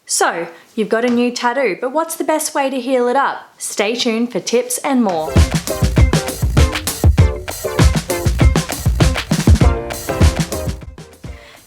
So, you've got a new tattoo, but what's the best way to heal it up? Stay tuned for tips and more.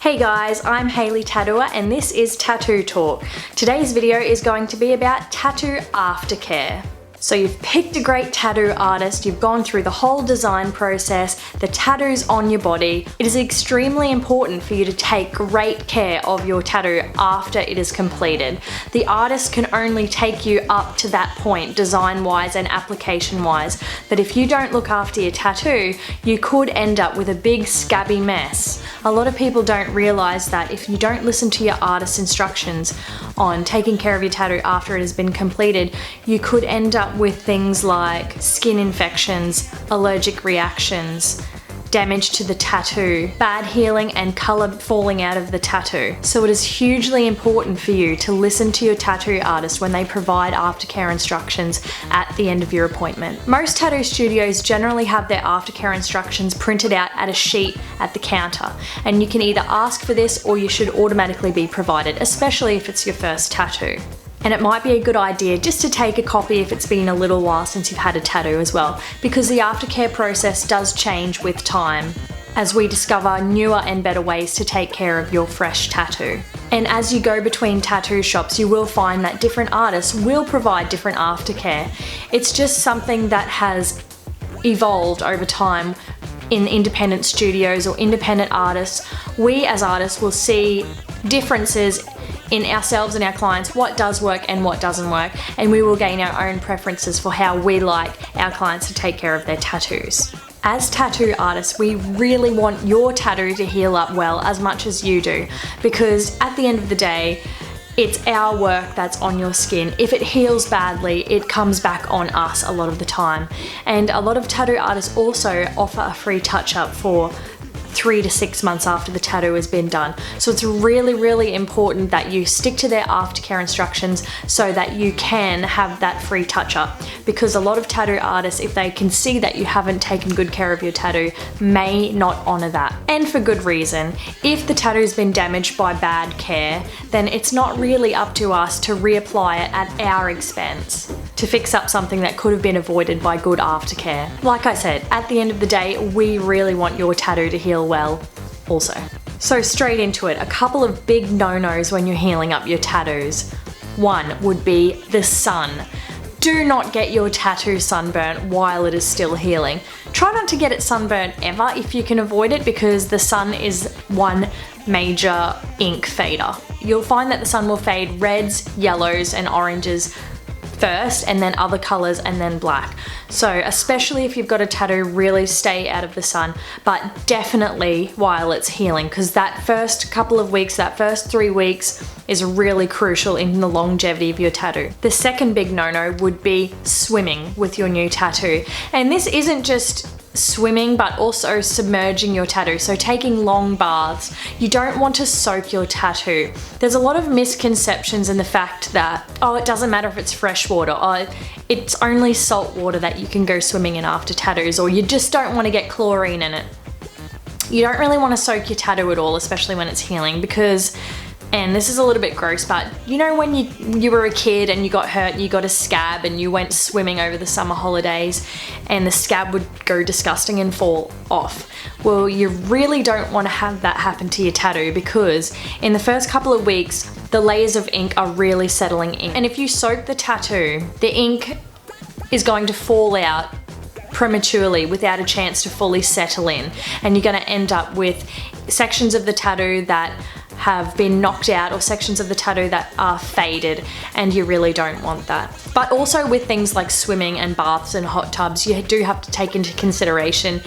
Hey guys, I'm HayleeTattooer and this is Tattoo Talk. Today's video is going to be about tattoo aftercare. So you've picked a great tattoo artist, you've gone through the whole design process, the tattoo's on your body. It is extremely important for you to take great care of your tattoo after it is completed. The artist can only take you up to that point, design-wise and application-wise, but if you don't look after your tattoo, you could end up with a big scabby mess. A lot of people don't realise that if you don't listen to your artist's instructions on taking care of your tattoo after it has been completed, you could end up with things like skin infections, allergic reactions, damage to the tattoo, bad healing and colour falling out of the tattoo. So it is hugely important for you to listen to your tattoo artist when they provide aftercare instructions at the end of your appointment. Most tattoo studios generally have their aftercare instructions printed out at a sheet at the counter, and you can either ask for this or you should automatically be provided, especially if it's your first tattoo. And it might be a good idea just to take a copy if it's been a little while since you've had a tattoo as well, because the aftercare process does change with time as we discover newer and better ways to take care of your fresh tattoo. And as you go between tattoo shops, you will find that different artists will provide different aftercare. It's just something that has evolved over time in independent studios or independent artists. We as artists will see differences in ourselves and our clients, what does work and what doesn't work, and we will gain our own preferences for how we like our clients to take care of their tattoos. As tattoo artists, we really want your tattoo to heal up well as much as you do, because at the end of the day, it's our work that's on your skin. If it heals badly, it comes back on us a lot of the time. And a lot of tattoo artists also offer a free touch-up for 3 to 6 months after the tattoo has been done. So it's really important that you stick to their aftercare instructions so that you can have that free touch-up, because a lot of tattoo artists, if they can see that you haven't taken good care of your tattoo, may not honour that. And for good reason. If the tattoo's been damaged by bad care, then it's not really up to us to reapply it at our expense to fix up something that could have been avoided by good aftercare. Like I said, at the end of the day, we really want your tattoo to heal well also. So straight into it, a couple of big no-nos when you're healing up your tattoos. One would be the sun. Do not get your tattoo sunburnt while it is still healing. Try not to get it sunburnt ever if you can avoid it, because the sun is one major ink fader. You'll find that the sun will fade reds, yellows and oranges first, and then other colors, and then black. So especially if you've got a tattoo, really stay out of the sun, but definitely while it's healing, because that first couple of weeks, that first 3 weeks is really crucial in the longevity of your tattoo. The second big no-no would be swimming with your new tattoo. And this isn't just swimming, but also submerging your tattoo, so taking long baths. You don't want to soak your tattoo. There's a lot of misconceptions in the fact that, oh, it doesn't matter if it's fresh water, or it's only salt water that you can go swimming in after tattoos, or you just don't want to get chlorine in it. You don't really want to soak your tattoo at all, especially when it's healing, because, and this is a little bit gross, but you know when you were a kid and you got hurt, you got a scab and you went swimming over the summer holidays and the scab would go disgusting and fall off? Well, you really don't want to have that happen to your tattoo, because in the first couple of weeks, the layers of ink are really settling in. And if you soak the tattoo, the ink is going to fall out prematurely without a chance to fully settle in, and you're going to end up with sections of the tattoo that have been knocked out, or sections of the tattoo that are faded, and you really don't want that. But also with things like swimming and baths and hot tubs, you do have to take into consideration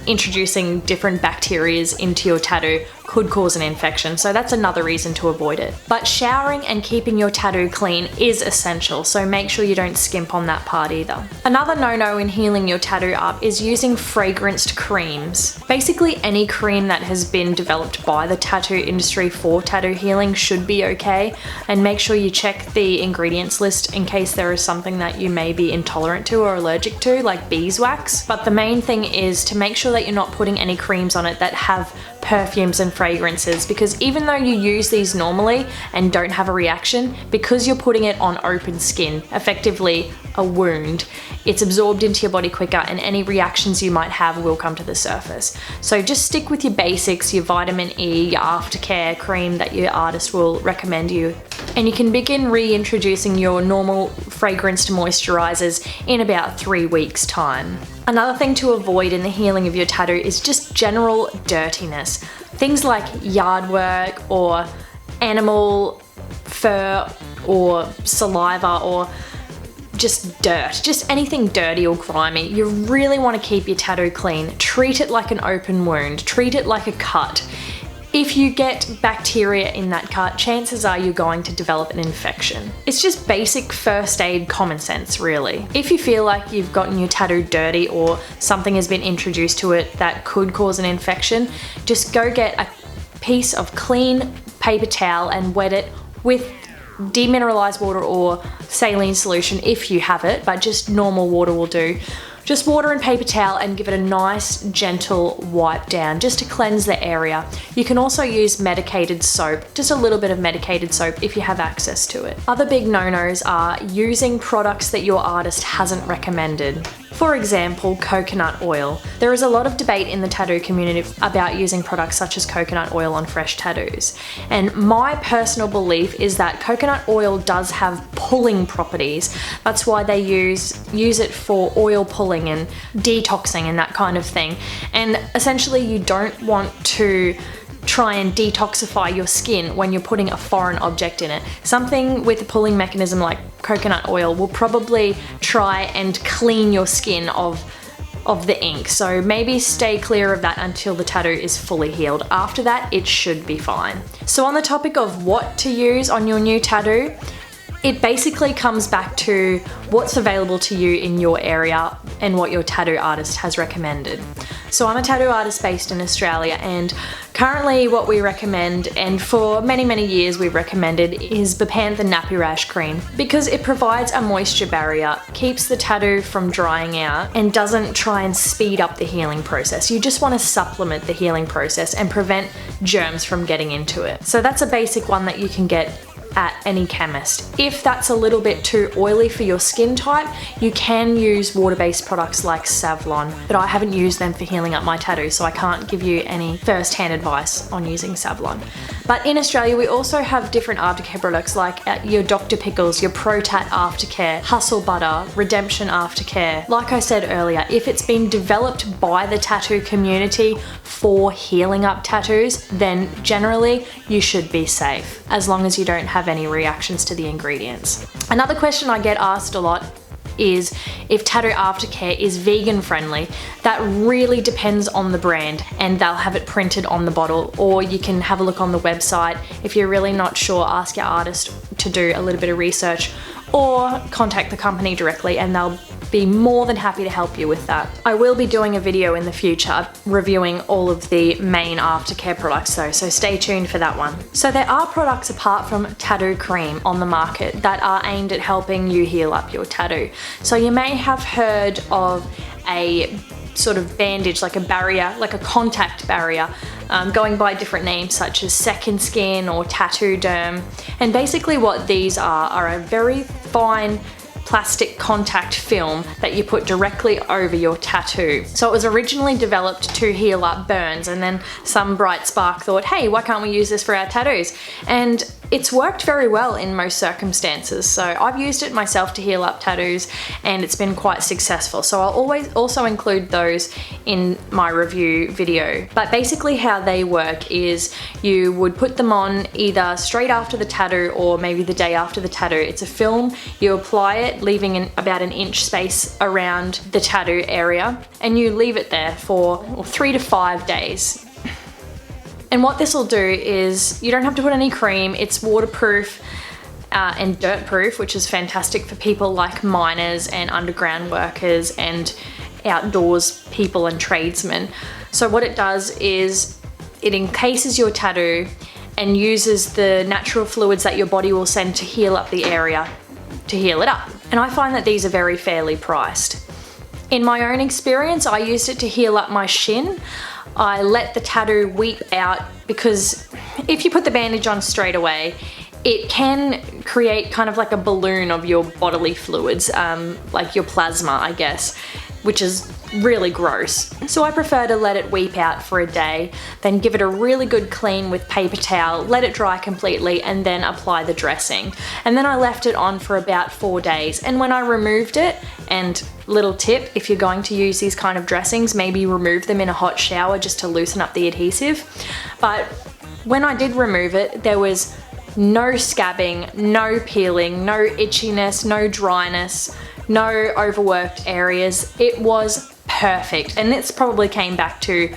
introducing different bacterias into your tattoo could cause an infection, so that's another reason to avoid it. But showering and keeping your tattoo clean is essential, so make sure you don't skimp on that part either. Another no-no in healing your tattoo up is using fragranced creams. Basically any cream that has been developed by the tattoo industry for tattoo healing should be okay, and make sure you check the ingredients list in case there is something that you may be intolerant to or allergic to, like beeswax. But the main thing is to make sure that you're not putting any creams on it that have perfumes and fragrances, because even though you use these normally and don't have a reaction, because you're putting it on open skin, effectively a wound, it's absorbed into your body quicker and any reactions you might have will come to the surface. So just stick with your basics, your vitamin E, your Aftercare cream that your artist will recommend you, and you can begin reintroducing your normal fragrance to moisturizers in about 3 weeks time. Another thing to avoid in the healing of your tattoo is just general dirtiness. Things like yard work or animal fur or saliva or just dirt, just anything dirty or grimy. You really want to keep your tattoo clean. Treat it like an open wound, treat it like a cut. If you get bacteria in that cut, chances are you're going to develop an infection. It's just basic first aid common sense, really. If you feel like you've gotten your tattoo dirty or something has been introduced to it that could cause an infection, just go get a piece of clean paper towel and wet it with demineralized water or saline solution if you have it, but just normal water will do. Just water and paper towel and give it a nice gentle wipe down just to cleanse the area. You can also use medicated soap, just a little bit of medicated soap if you have access to it. Other big no-nos are using products that your artist hasn't recommended. For example, coconut oil. There is a lot of debate in the tattoo community about using products such as coconut oil on fresh tattoos. And my personal belief is that coconut oil does have pulling properties. That's why they use it for oil pulling and detoxing and that kind of thing. And essentially you don't want to try and detoxify your skin when you're putting a foreign object in it. Something with a pulling mechanism like coconut oil will probably try and clean your skin of the ink. So maybe stay clear of that until the tattoo is fully healed. After that, it should be fine. So on the topic of what to use on your new tattoo, it basically comes back to what's available to you in your area and what your tattoo artist has recommended. So I'm a tattoo artist based in Australia, and currently what we recommend, and for many years we've recommended, is Bepanthen Nappy Rash Cream, because it provides a moisture barrier, keeps the tattoo from drying out, and doesn't try and speed up the healing process. You just want to supplement the healing process and prevent germs from getting into it. So that's a basic one that you can get at any chemist. If that's a little bit too oily for your skin type, you can use water-based products like Savlon, but I haven't used them for healing up my tattoos, so I can't give you any first-hand advice on using Savlon. But in Australia, we also have different aftercare products like your Dr. Pickles, your ProTat Aftercare, Hustle Butter, Redemption Aftercare. Like I said earlier, if it's been developed by the tattoo community for healing up tattoos, then generally you should be safe, as long as you don't have any reactions to the ingredients. Another question I get asked a lot is if tattoo aftercare is vegan friendly. That really depends on the brand, and they'll have it printed on the bottle, or you can have a look on the website. If you're really not sure, ask your artist to do a little bit of research, or contact the company directly and they'll be more than happy to help you with that. I will be doing a video in the future reviewing all of the main aftercare products though, so stay tuned for that one. So there are products apart from tattoo cream on the market that are aimed at helping you heal up your tattoo. So you may have heard of a sort of bandage, like a barrier, like a contact barrier, going by different names such as Second Skin or Tattoo Derm. And basically what these are a very fine plastic contact film that you put directly over your tattoo. So it was originally developed to heal up burns, and then some bright spark thought, hey, why can't we use this for our tattoos? And it's worked very well in most circumstances. So I've used it myself to heal up tattoos and it's been quite successful. So I'll always also include those in my review video. But basically how they work is you would put them on either straight after the tattoo or maybe the day after the tattoo. It's a film, you apply it, leaving about an inch space around the tattoo area, and you leave it there for 3 to 5 days. And what this will do is you don't have to put any cream. It's waterproof and dirt proof, which is fantastic for people like miners and underground workers and outdoors people and tradesmen. So what it does is it encases your tattoo and uses the natural fluids that your body will send to heal up the area to heal it up. And I find that these are very fairly priced. In my own experience, I used it to heal up my shin. I let the tattoo weep out, because if you put the bandage on straight away, it can create kind of like a balloon of your bodily fluids, like your plasma, I guess, which is really gross. So I prefer to let it weep out for a day, then give it a really good clean with paper towel, let it dry completely, and then apply the dressing. And then I left it on for about 4 days. And when I removed it, and little tip, if you're going to use these kind of dressings, maybe remove them in a hot shower just to loosen up the adhesive. But when I did remove it, there was no scabbing, no peeling, no itchiness, no dryness, no overworked areas. It was perfect, and this probably came back to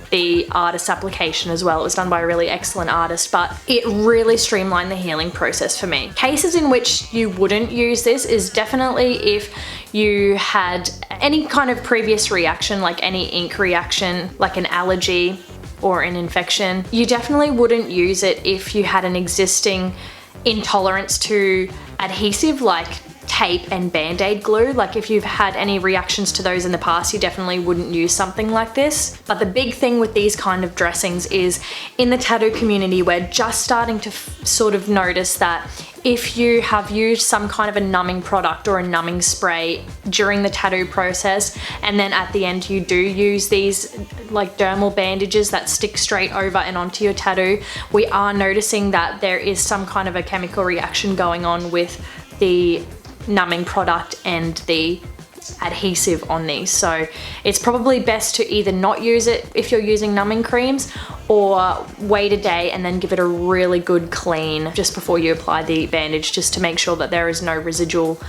the artist application as well. It was done by a really excellent artist, but it really streamlined the healing process for me. Cases in which you wouldn't use this is definitely if you had any kind of previous reaction, like any ink reaction, like an allergy or an infection. You definitely wouldn't use it if you had an existing intolerance to adhesive like tape and band-aid glue. Like if you've had any reactions to those in the past, you definitely wouldn't use something like this. But the big thing with these kind of dressings is, in the tattoo community, we're just starting to sort of notice that if you have used some kind of a numbing product or a numbing spray during the tattoo process, and then at the end you do use these like dermal bandages that stick straight over and onto your tattoo, we are noticing that there is some kind of a chemical reaction going on with the numbing product and the adhesive on these. So it's probably best to either not use it if you're using numbing creams, or wait a day and then give it a really good clean just before you apply the bandage, just to make sure that there is no residual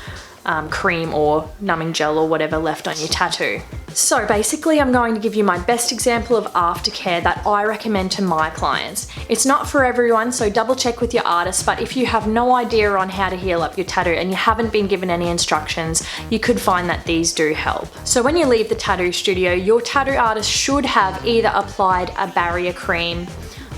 cream or numbing gel or whatever left on your tattoo. So basically, I'm going to give you my best example of aftercare that I recommend to my clients. It's not for everyone, so double check with your artist, but if you have no idea on how to heal up your tattoo and you haven't been given any instructions, you could find that these do help. So when you leave the tattoo studio, your tattoo artist should have either applied a barrier cream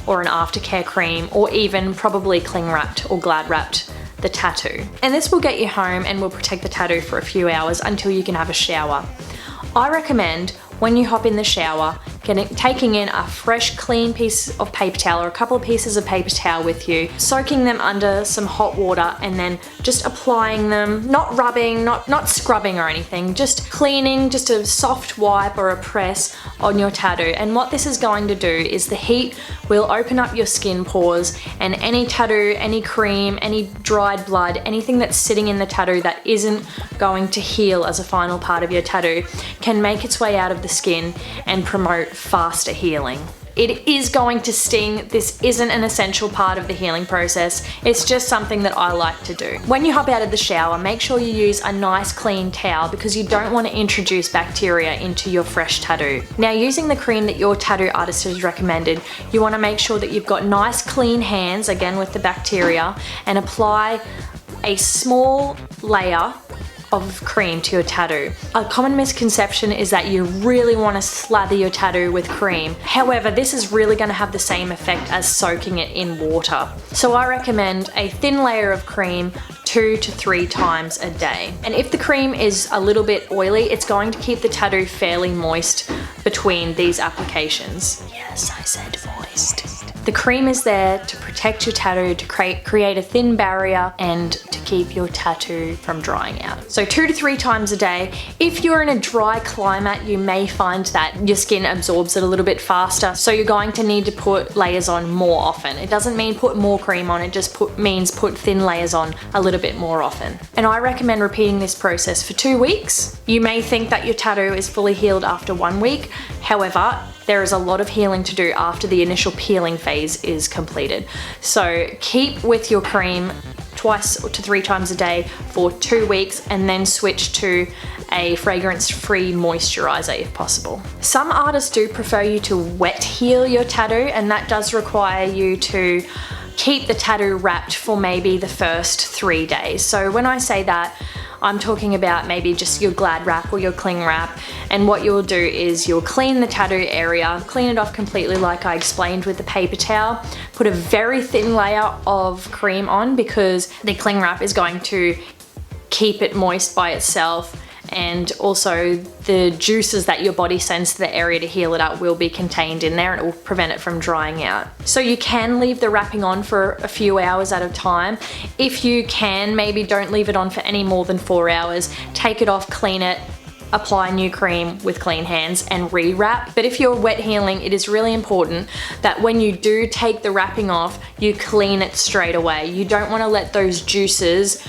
or an aftercare cream, or even probably cling wrapped or glad wrapped the tattoo. And this will get you home and will protect the tattoo for a few hours until you can have a shower. I recommend when you hop in the shower, taking in a fresh clean piece of paper towel or a couple of pieces of paper towel with you, soaking them under some hot water, and then just applying them, not rubbing, not scrubbing or anything, just cleaning, just a soft wipe or a press on your tattoo. And what this is going to do is the heat will open up your skin pores, and any tattoo, any cream, any dried blood, anything that's sitting in the tattoo that isn't going to heal as a final part of your tattoo can make its way out of the skin and promote faster healing. It is going to sting. This isn't an essential part of the healing process. It's just something that I like to do. When you hop out of the shower, make sure you use a nice clean towel, because you don't want to introduce bacteria into your fresh tattoo. Now, using the cream that your tattoo artist has recommended, you want to make sure that you've got nice clean hands, again with the bacteria, and apply a small layer of cream to your tattoo. A common misconception is that you really want to slather your tattoo with cream. However, this is really going to have the same effect as soaking it in water. So I recommend a thin layer of cream 2 to 3 times a day. And if the cream is a little bit oily, it's going to keep the tattoo fairly moist between these applications. Yes, I said moist. The cream is there to protect your tattoo, to create a thin barrier, and to keep your tattoo from drying out. So 2 to 3 times a day. If you're in a dry climate, you may find that your skin absorbs it a little bit faster, so you're going to need to put layers on more often. It doesn't mean put more cream on, it just means put thin layers on a little bit more often. And I recommend repeating this process for 2 weeks. You may think that your tattoo is fully healed after 1 week. However, there is a lot of healing to do after the initial peeling phase is completed. So keep with your cream 2 to 3 times a day for 2 weeks, and then switch to a fragrance-free moisturizer if possible. Some artists do prefer you to wet heal your tattoo, and that does require you to keep the tattoo wrapped for maybe the first 3 days. So when I say that, I'm talking about maybe just your glad wrap or your cling wrap, and what you'll do is you'll clean the tattoo area, clean it off completely like I explained with the paper towel, put a very thin layer of cream on because the cling wrap is going to keep it moist by itself and also the juices that your body sends to the area to heal it up will be contained in there, and it will prevent it from drying out. So you can leave the wrapping on for a few hours at a time. If you can, maybe don't leave it on for any more than 4 hours. Take it off, clean it, apply new cream with clean hands and rewrap. But if you're wet healing, it is really important that when you do take the wrapping off, you clean it straight away. You don't want to let those juices,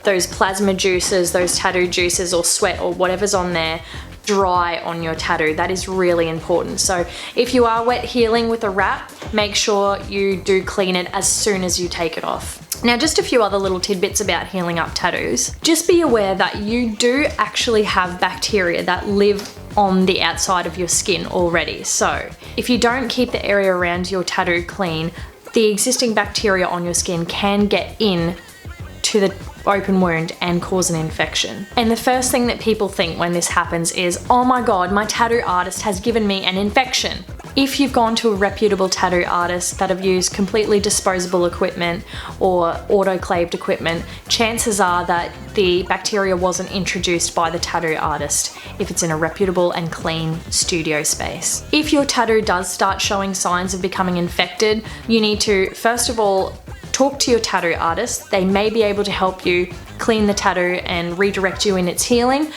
those plasma juices, those tattoo juices or sweat or whatever's on there dry on your tattoo. That is really important. So if you are wet healing with a wrap, make sure you do clean it as soon as you take it off. Now, just a few other little tidbits about healing up tattoos. Just be aware that you do actually have bacteria that live on the outside of your skin already. So if you don't keep the area around your tattoo clean, the existing bacteria on your skin can get in to the open wound and cause an infection. And the first thing that people think when this happens is, oh my god, my tattoo artist has given me an infection. If you've gone to a reputable tattoo artist that have used completely disposable equipment or autoclaved equipment, chances are that the bacteria wasn't introduced by the tattoo artist if it's in a reputable and clean studio space. If your tattoo does start showing signs of becoming infected, you need to, first of all, talk to your tattoo artist. They may be able to help you clean the tattoo and redirect you in its healing,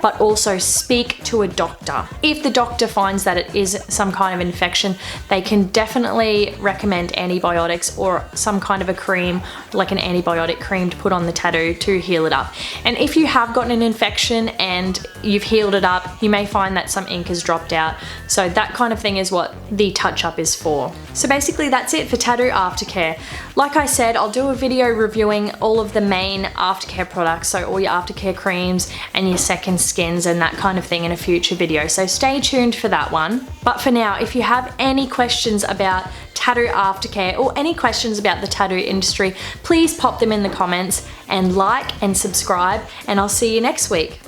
but also speak to a doctor. If the doctor finds that it is some kind of infection, they can definitely recommend antibiotics or some kind of a cream, like an antibiotic cream to put on the tattoo to heal it up. And if you have gotten an infection and you've healed it up, you may find that some ink has dropped out. So that kind of thing is what the touch-up is for. So basically that's it for tattoo aftercare. Like I said, I'll do a video reviewing all of the main aftercare products, so all your aftercare creams and your second skins and that kind of thing in a future video, so stay tuned for that one. But for now, if you have any questions about tattoo aftercare or any questions about the tattoo industry, please pop them in the comments and like and subscribe, and I'll see you next week.